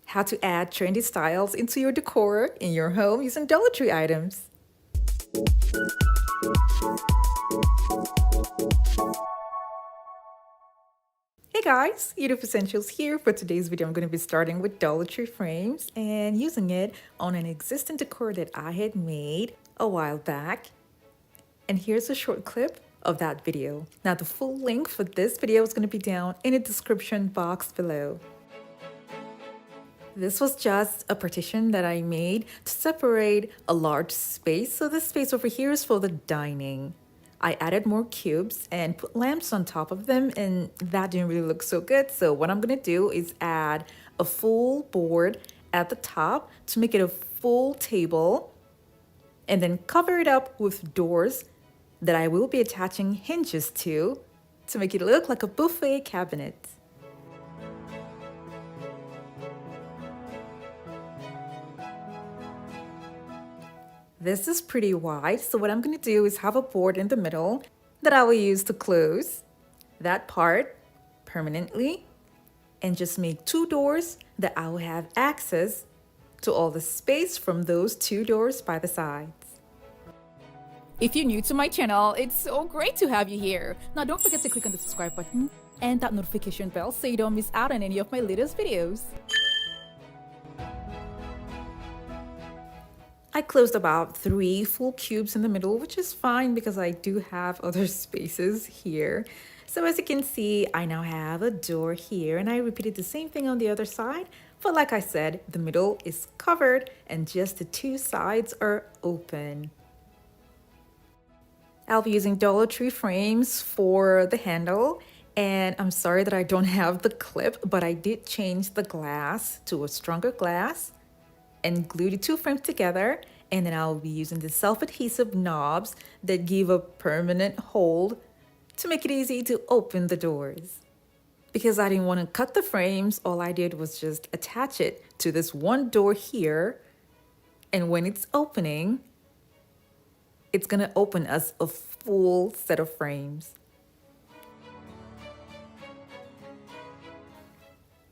how to add trendy styles into your decor in your home using Dollar Tree items. Hey guys, Edith Essentials here. For today's video, I'm going to be starting with Dollar Tree frames and using it on an existing decor that I had made a while back. And here's a short clip of that video. Now the full link for this video is going to be down in the description box below. This was just a partition that I made to separate a large space. So this space over here is for the dining. I added more cubes and put lamps on top of them, and that didn't really look so good. So what I'm gonna do is add a full board at the top to make it a full table, and then cover it up with doors that I will be attaching hinges to make it look like a buffet cabinet. This is pretty wide, so what I'm going to do is have a board in the middle that I will use to close that part permanently and just make two doors that I will have access to all the space from those two doors by the sides. If you're new to my channel, it's so great to have you here. Now don't forget to click on the subscribe button and that notification bell so you don't miss out on any of my latest videos. I closed about 3 full cubes in the middle, which is fine because I do have other spaces here. So as you can see, I now have a door here, and I repeated the same thing on the other side. But like I said, the middle is covered and just the two sides are open. I'll be using Dollar Tree frames for the handle, and I'm sorry that I don't have the clip, but I did change the glass to a stronger glass and glue the two frames together, and then I'll be using the self-adhesive knobs that give a permanent hold to make it easy to open the doors. Because I didn't want to cut the frames, all I did was just attach it to this one door here, and when it's opening, it's gonna open as a full set of frames.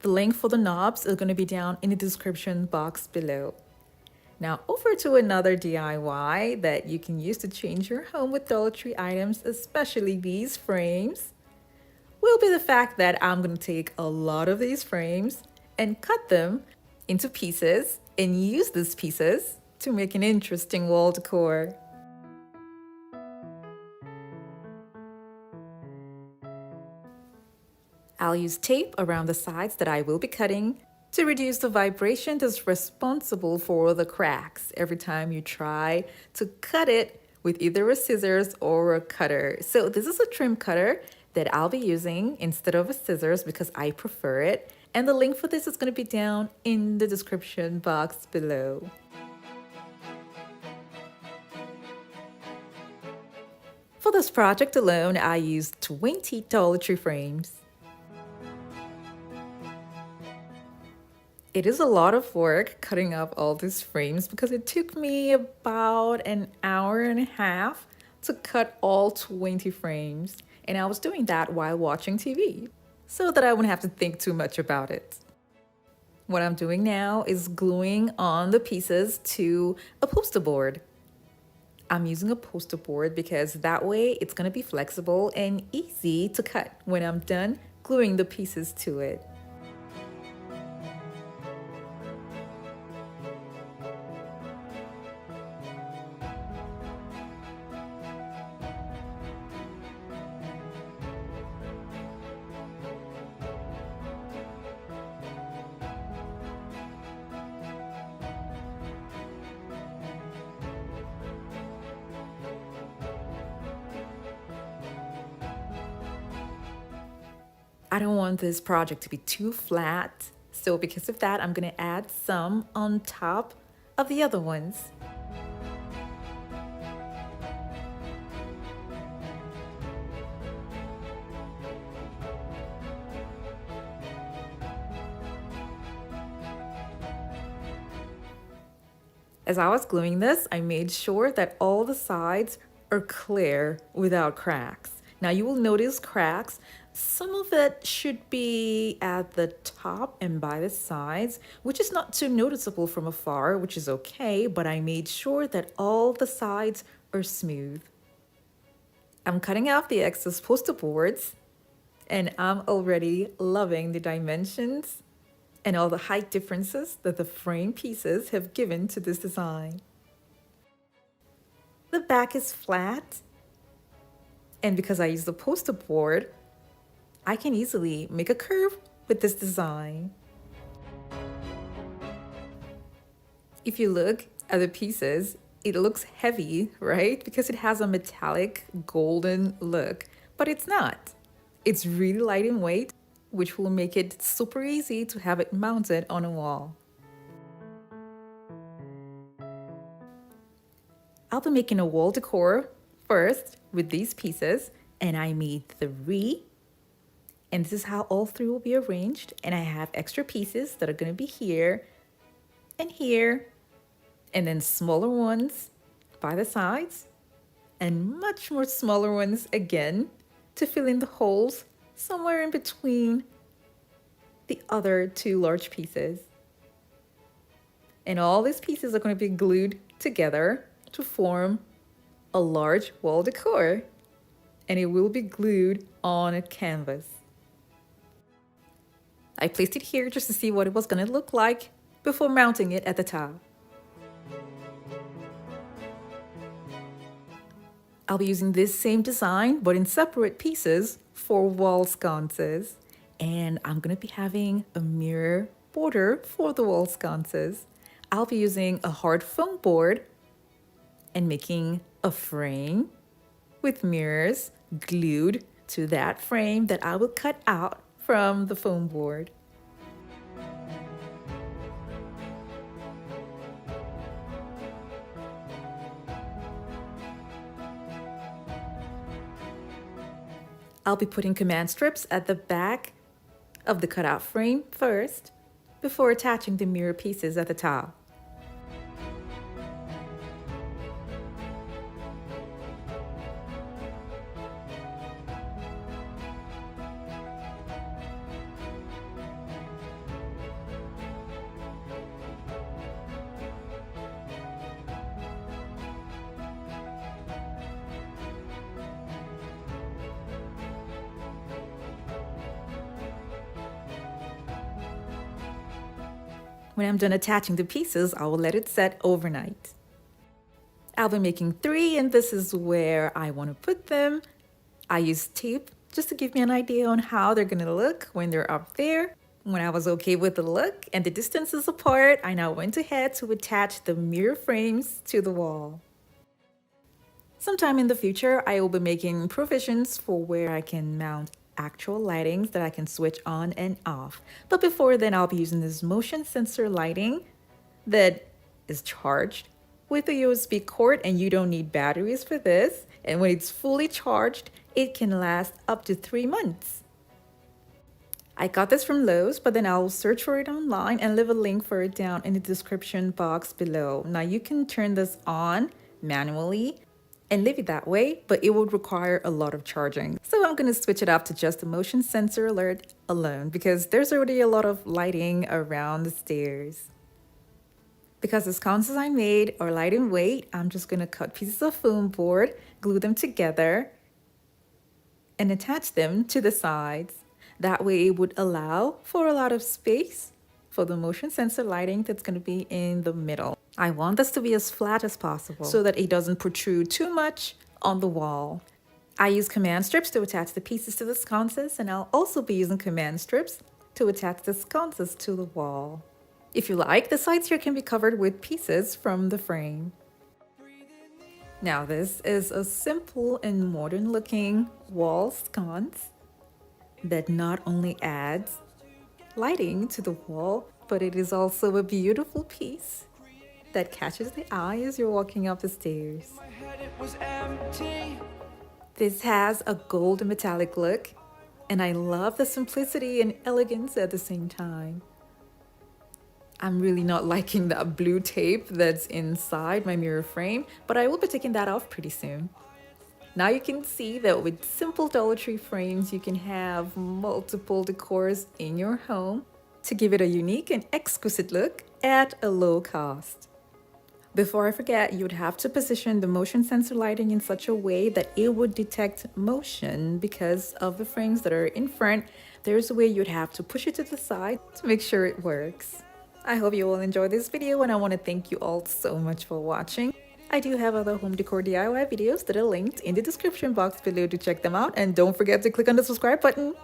The link for the knobs is going to be down in the description box below. Now over to another DIY that you can use to change your home with Dollar Tree items, especially these frames, will be the fact that I'm going to take a lot of these frames and cut them into pieces and use these pieces to make an interesting wall decor. I'll use tape around the sides that I will be cutting to reduce the vibration that's responsible for the cracks every time you try to cut it with either a scissors or a cutter. So this is a trim cutter that I'll be using instead of a scissors because I prefer it. And the link for this is going to be down in the description box below. For this project alone, I used 20 Dollar Tree frames. It is a lot of work cutting up all these frames because it took me about an hour and a half to cut all 20 frames. And I was doing that while watching TV so that I wouldn't have to think too much about it. What I'm doing now is gluing on the pieces to a poster board. I'm using a poster board because that way it's going to be flexible and easy to cut when I'm done gluing the pieces to it. I don't want this project to be too flat, so because of that, I'm going to add some on top of the other ones. As I was gluing this, I made sure that all the sides are clear without cracks. Now you will notice cracks Some of it should be at the top and by the sides, which is not too noticeable from afar, which is okay, but I made sure that all the sides are smooth. I'm cutting off the excess poster boards, and I'm already loving the dimensions and all the height differences that the frame pieces have given to this design. The back is flat, and because I use the poster board, I can easily make a curve with this design. If you look at the pieces, it looks heavy, right? Because it has a metallic golden look, but it's not. It's really light in weight, which will make it super easy to have it mounted on a wall. I'll be making a wall decor first with these pieces, and I made 3. And this is how all 3 will be arranged. And I have extra pieces that are going to be here and here, and then smaller ones by the sides, and much more smaller ones again to fill in the holes somewhere in between the other 2 large pieces. And all these pieces are going to be glued together to form a large wall decor, and it will be glued on a canvas. I placed it here just to see what it was going to look like before mounting it at the top. I'll be using this same design but in separate pieces for wall sconces, and I'm going to be having a mirror border for the wall sconces. I'll be using a hard foam board and making a frame with mirrors glued to that frame that I will cut out from the foam board. I'll be putting command strips at the back of the cutout frame first, before attaching the mirror pieces at the top. When I'm done attaching the pieces, I will let it set overnight. I'll be making 3, and this is where I want to put them. I used tape just to give me an idea on how they're going to look when they're up there. When I was okay with the look and the distances apart, I now went ahead to attach the mirror frames to the wall. Sometime in the future, I will be making provisions for where I can mount actual lightings that I can switch on and off. But before then, I'll be using this motion sensor lighting that is charged with a USB cord, and you don't need batteries for this. And when it's fully charged, it can last up to 3 months. I got this from Lowe's, but then I'll search for it online and leave a link for it down in the description box below. Now you can turn this on manually and leave it that way, but it would require a lot of charging. So I'm going to switch it up to just the motion sensor alert alone, because there's already a lot of lighting around the stairs. Because the sconces I made are light in weight, I'm just going to cut pieces of foam board, glue them together, and attach them to the sides. That way it would allow for a lot of space for the motion sensor lighting that's going to be in the middle. I want this to be as flat as possible so that it doesn't protrude too much on the wall. I use command strips to attach the pieces to the sconces, and I'll also be using command strips to attach the sconces to the wall. If you like, the sides here can be covered with pieces from the frame. Now this is a simple and modern looking wall sconce that not only adds lighting to the wall, but it is also a beautiful piece that catches the eye as you're walking up the stairs. This has a gold metallic look, and I love the simplicity and elegance at the same time. I'm really not liking that blue tape that's inside my mirror frame, but I will be taking that off pretty soon. Now you can see that with simple Dollar Tree frames, you can have multiple decors in your home to give it a unique and exquisite look at a low cost. Before I forget, you'd have to position the motion sensor lighting in such a way that it would detect motion because of the frames that are in front. There's a way you'd have to push it to the side to make sure it works. I hope you all enjoyed this video, and I want to thank you all so much for watching. I do have other home decor DIY videos that are linked in the description box below to check them out, and don't forget to click on the subscribe button.